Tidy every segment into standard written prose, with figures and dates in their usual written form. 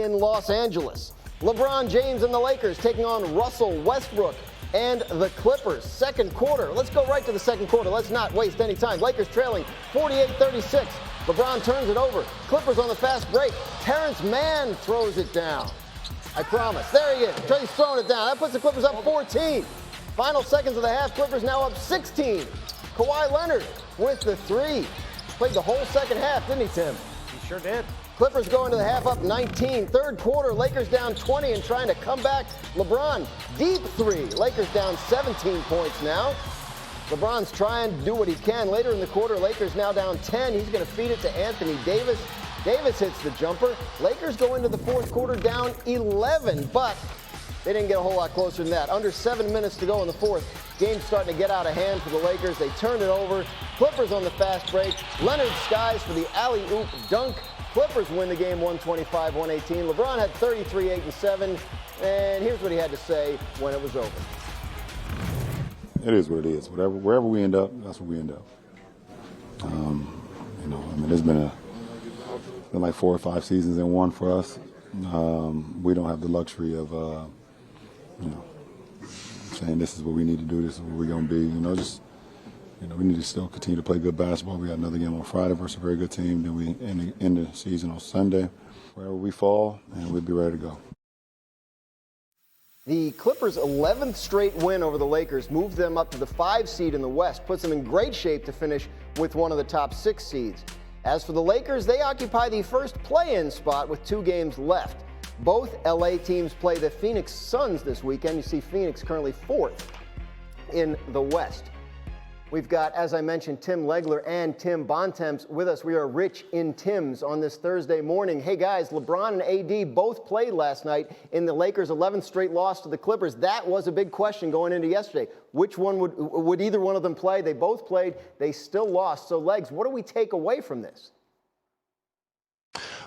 in Los Angeles. LeBron James and the Lakers taking on Russell Westbrook and the Clippers. Second quarter. Let's go right to the second quarter. Let's not waste any time. Lakers trailing 48-36. LeBron turns it over. Clippers on the fast break. Terrence Mann throws it down. I promise. There he is. He's throwing it down. That puts the Clippers up 14. Final seconds of the half. Clippers now up 16. Kawhi Leonard with the three. Played the whole second half, didn't he, Tim? He sure did. Clippers go into the half up 19. Third quarter, Lakers down 20 and trying to come back. LeBron, deep three. Lakers down 17 points now. LeBron's trying to do what he can. Later in the quarter, Lakers now down 10. He's going to feed it to Anthony Davis. Davis hits the jumper. Lakers go into the fourth quarter down 11, but they didn't get a whole lot closer than that. Under 7 minutes to go in the fourth. Game's starting to get out of hand for the Lakers. They turn it over. Clippers on the fast break. Leonard skies for the alley-oop dunk. Clippers win the game 125-118. LeBron had 33, 8, and 7. And here's what he had to say when it was over. It is what it is. Wherever we end up, that's where we end up. It's been like 4 or 5 seasons in one for us. We don't have the luxury of, saying this is what we need to do, this is what we're going to be. We need to still continue to play good basketball. We got another game on Friday versus a very good team. Then we end the season on Sunday. Wherever we fall, and we'll be ready to go. The Clippers' 11th straight win over the Lakers moved them up to the 5 seed in the West, puts them in great shape to finish with one of the top 6 seeds. As for the Lakers, they occupy the first play-in spot with 2 games left. Both LA teams play the Phoenix Suns this weekend. You see Phoenix currently 4th in the West. We've got, as I mentioned, Tim Legler and Tim Bontemps with us. We are rich in Tims on this Thursday morning. Hey, guys, LeBron and AD both played last night in the Lakers' 11th straight loss to the Clippers. That was a big question going into yesterday. Which one would either one of them play? They both played. They still lost. So, Legs, what do we take away from this?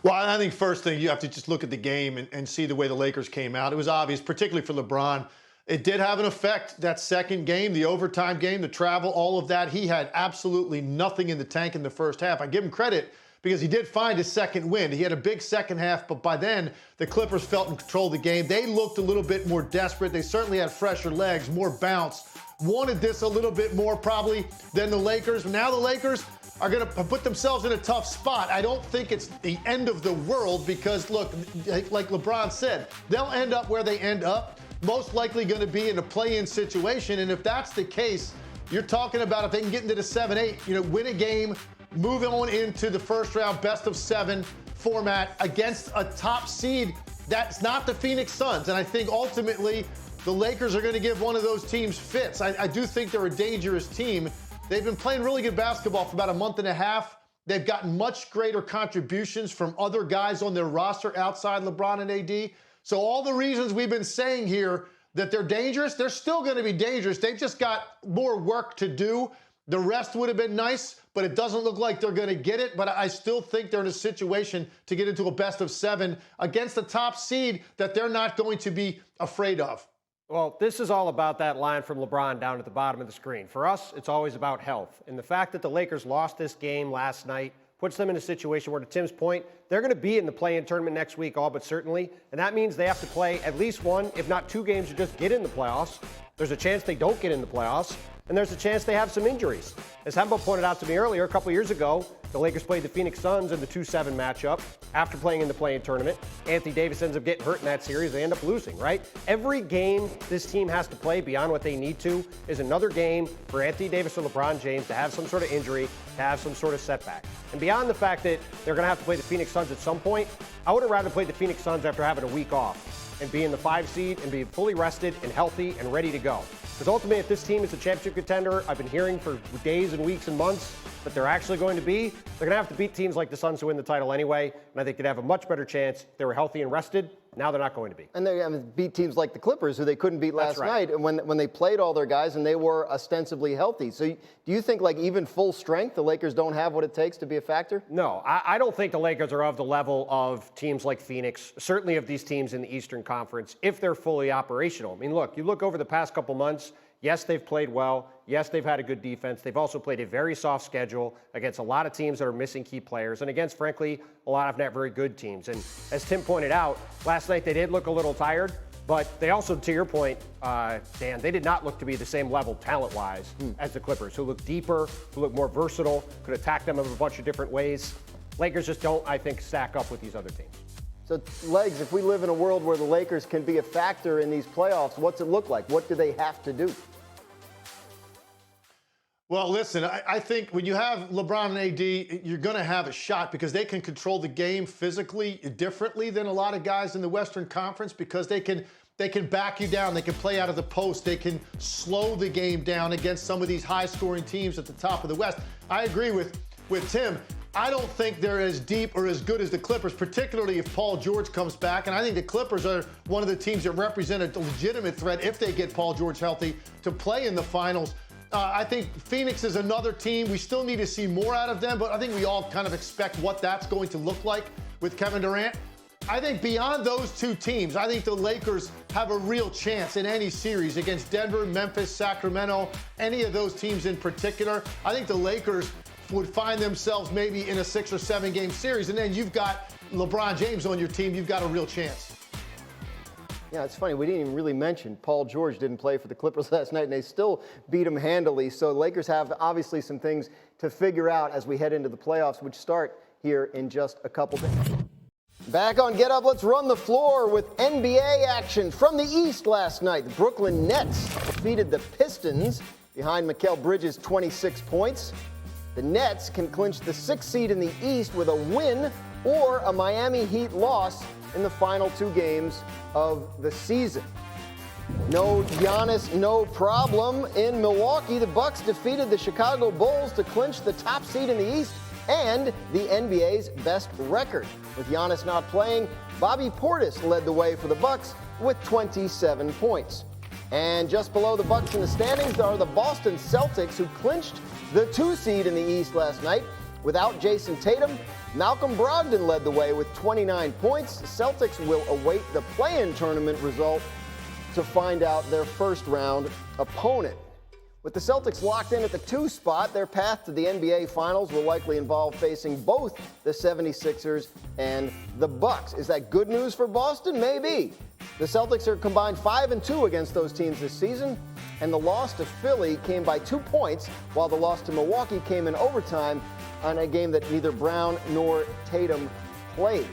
Well, I think first thing, you have to just look at the game and see the way the Lakers came out. It was obvious, particularly for LeBron. It did have an effect, that second game, the overtime game, the travel, all of that. He had absolutely nothing in the tank in the first half. I give him credit because he did find his second win. He had a big second half, but by then, the Clippers felt in control of the game. They looked a little bit more desperate. They certainly had fresher legs, more bounce. Wanted this a little bit more probably than the Lakers. Now the Lakers are going to put themselves in a tough spot. I don't think it's the end of the world because, look, like LeBron said, they'll end up where they end up. Most likely going to be in a play-in situation. And if that's the case, you're talking about if they can get into the 7-8, win a game, move on into the first round, best of 7 format against a top seed that's not the Phoenix Suns. And I think ultimately the Lakers are going to give one of those teams fits. I do think they're a dangerous team. They've been playing really good basketball for about a month and a half. They've gotten much greater contributions from other guys on their roster outside LeBron and AD. So all the reasons we've been saying here that they're dangerous, they're still going to be dangerous. They've just got more work to do. The rest would have been nice, but it doesn't look like they're going to get it. But I still think they're in a situation to get into a best of 7 against the top seed that they're not going to be afraid of. Well, this is all about that line from LeBron down at the bottom of the screen. For us, it's always about health. And the fact that the Lakers lost this game last night puts them in a situation where, to Tim's point, they're going to be in the play-in tournament next week, all but certainly. And that means they have to play at least 1, if not 2 games to just get in the playoffs. There's a chance they don't get in the playoffs. And there's a chance they have some injuries. As Hembo pointed out to me earlier, a couple years ago, the Lakers played the Phoenix Suns in the 2-7 matchup. After playing in the play-in tournament, Anthony Davis ends up getting hurt in that series. They end up losing, right? Every game this team has to play beyond what they need to is another game for Anthony Davis or LeBron James to have some sort of injury, to have some sort of setback. And beyond the fact that they're going to have to play the Phoenix Suns at some point, I would have rather played the Phoenix Suns after having a week off and be in the 5 seed and be fully rested and healthy and ready to go. Because ultimately, if this team is a championship contender, I've been hearing for days and weeks and months that they're actually going to be, they're going to have to beat teams like the Suns to win the title anyway. And I think they'd have a much better chance if they were healthy and rested. Now they're not going to be. And they beat teams like the Clippers, who they couldn't beat last night, when they played all their guys and they were ostensibly healthy. So do you think, like, even full strength, the Lakers don't have what it takes to be a factor? No, I don't think the Lakers are of the level of teams like Phoenix, certainly of these teams in the Eastern Conference, if they're fully operational. I mean, look, you look over the past couple months, Yes, they've played well. Yes, they've had a good defense. They've also played a very soft schedule against a lot of teams that are missing key players and against, frankly, a lot of not very good teams. And as Tim pointed out, last night they did look a little tired, but they also, to your point, Dan, they did not look to be the same level talent-wise as the Clippers, who look deeper, who look more versatile, could attack them in a bunch of different ways. Lakers just don't, I think, stack up with these other teams. So, Legs, if we live in a world where the Lakers can be a factor in these playoffs, what's it look like? What do they have to do? Well, listen, I think when you have LeBron and AD, you're going to have a shot because they can control the game physically differently than a lot of guys in the Western Conference because they can back you down. They can play out of the post. They can slow the game down against some of these high-scoring teams at the top of the West. I agree with Tim. I don't think they're as deep or as good as the Clippers, particularly if Paul George comes back. And I think the Clippers are one of the teams that represent a legitimate threat if they get Paul George healthy to play in the finals. I think Phoenix is another team. We still need to see more out of them, but I think we all kind of expect what that's going to look like with Kevin Durant. I think beyond those two teams, I think the Lakers have a real chance in any series against Denver, Memphis, Sacramento, any of those teams in particular. I think the Lakers would find themselves maybe in a 6 or 7 game series, and then you've got LeBron James on your team. You've got a real chance. Yeah, it's funny. We didn't even really mention Paul George didn't play for the Clippers last night, and they still beat him handily. So the Lakers have obviously some things to figure out as we head into the playoffs, which start here in just a couple days. Back on Get Up, let's run the floor with NBA action from the East last night. The Brooklyn Nets defeated the Pistons behind Mikal Bridges' 26 points. The Nets can clinch the 6th seed in the East with a win or a Miami Heat loss in the final 2 games of the season. No Giannis, no problem. In Milwaukee, the Bucks defeated the Chicago Bulls to clinch the top seed in the East and the NBA's best record. With Giannis not playing, Bobby Portis led the way for the Bucks with 27 points. And just below the Bucks in the standings are the Boston Celtics, who clinched the 2 seed in the East last night. Without Jason Tatum, Malcolm Brogdon led the way with 29 points. The Celtics will await the play-in tournament result to find out their first-round opponent. With the Celtics locked in at the 2 spot, their path to the NBA Finals will likely involve facing both the 76ers and the Bucks. Is that good news for Boston? Maybe. The Celtics are combined 5-2 against those teams this season, and the loss to Philly came by 2 points, while the loss to Milwaukee came in overtime on a game that neither Brown nor Tatum played.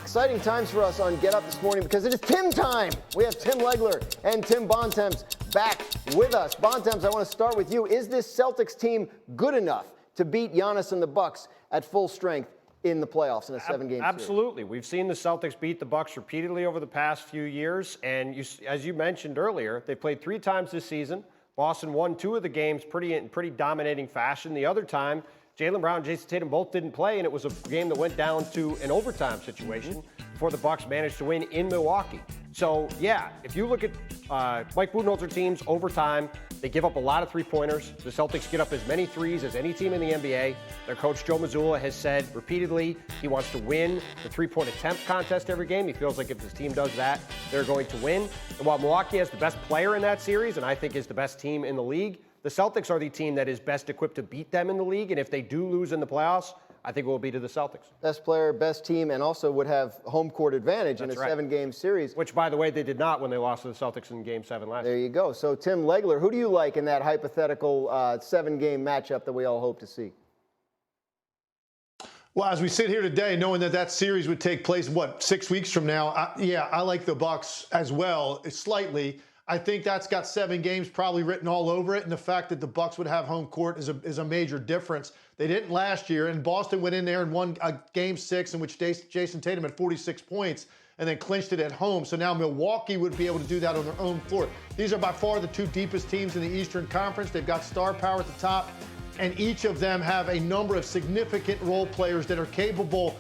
Exciting times for us on Get Up this morning because it is Tim time. We have Tim Legler and Tim Bontemps back with us. Bontemps, I want to start with you. Is this Celtics team good enough to beat Giannis and the Bucks at full strength in the playoffs in a 7-game series? Absolutely. We've seen the Celtics beat the Bucks repeatedly over the past few years, and as you mentioned earlier, they played 3 times this season. Boston won 2 of the games in pretty dominating fashion. The other time, Jaylen Brown and Jason Tatum both didn't play, and it was a game that went down to an overtime situation before the Bucks managed to win in Milwaukee. So, yeah, if you look at Mike Budenholzer teams overtime, they give up a lot of three-pointers. The Celtics get up as many threes as any team in the NBA. Their coach, Joe Mazzulla, has said repeatedly he wants to win the three-point attempt contest every game. He feels like if his team does that, they're going to win. And while Milwaukee has the best player in that series, and I think is the best team in the league, the Celtics are the team that is best equipped to beat them in the league. And if they do lose in the playoffs, I think it will be to the Celtics. Best player, best team, and also would have home court advantage in a 7-game series. Which, by the way, they did not when they lost to the Celtics in Game 7 last year. There you go. So, Tim Legler, who do you like in that hypothetical 7-game matchup that we all hope to see? Well, as we sit here today, knowing that series would take place, 6 weeks from now, I like the Bucks as well, slightly. I think that's got 7 games probably written all over it, and the fact that the Bucks would have home court is a major difference. They didn't last year, and Boston went in there and won Game 6 in which Jason Tatum had 46 points and then clinched it at home. So now Milwaukee would be able to do that on their own floor. These are by far the 2 deepest teams in the Eastern Conference. They've got star power at the top, and each of them have a number of significant role players that are capable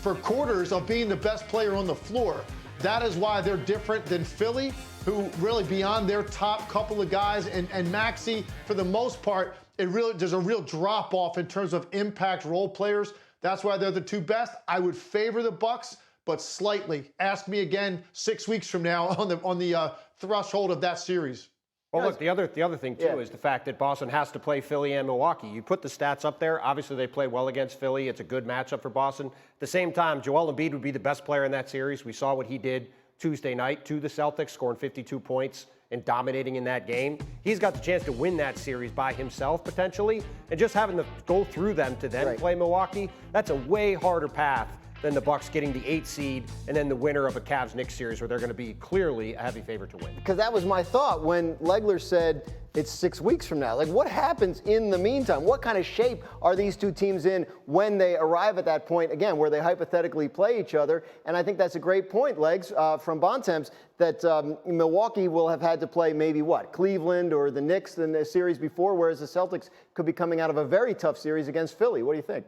for quarters of being the best player on the floor. That is why they're different than Philly, who really beyond their top couple of guys, and Maxey, for the most part, there's a real drop-off in terms of impact role players. That's why they're the 2 best. I would favor the Bucks, but slightly. Ask me again 6 weeks from now on the threshold of that series. Well, look, the other thing, too, is the fact that Boston has to play Philly and Milwaukee. You put the stats up there. Obviously, they play well against Philly. It's a good matchup for Boston. At the same time, Joel Embiid would be the best player in that series. We saw what he did Tuesday night to the Celtics, scoring 52 points and dominating in that game. He's got the chance to win that series by himself, potentially. And just having to go through them to then play Milwaukee, that's a way harder path than the Bucks getting the 8th seed and then the winner of a Cavs-Knicks series where they're going to be clearly a heavy favorite to win. Because that was my thought when Legler said it's 6 weeks from now. Like, what happens in the meantime? What kind of shape are these two teams in when they arrive at that point, again, where they hypothetically play each other? And I think that's a great point, Legs, from Bontemps, that Milwaukee will have had to play maybe Cleveland or the Knicks in the series before, whereas the Celtics could be coming out of a very tough series against Philly. What do you think?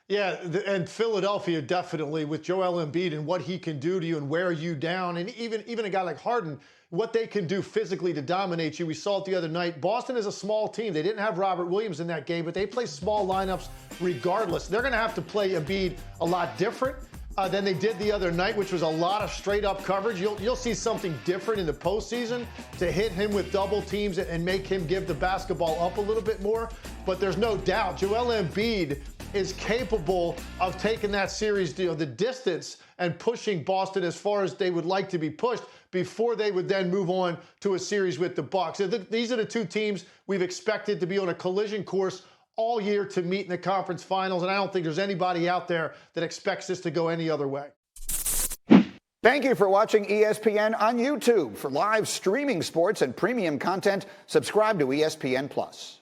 Yeah, and Philadelphia definitely with Joel Embiid and what he can do to you and wear you down, and even a guy like Harden, what they can do physically to dominate you. We saw it the other night. Boston is a small team. They didn't have Robert Williams in that game, but they play small lineups regardless. They're going to have to play Embiid a lot different than they did the other night, which was a lot of straight-up coverage. You'll see something different in the postseason to hit him with double teams and make him give the basketball up a little bit more. But there's no doubt Joel Embiid is capable of taking that series, the distance, and pushing Boston as far as they would like to be pushed before they would then move on to a series with the Bucks. These are the two teams we've expected to be on a collision course all year to meet in the conference finals, and I don't think there's anybody out there that expects this to go any other way. Thank you for watching ESPN on YouTube. For live streaming sports and premium content, subscribe to ESPN+.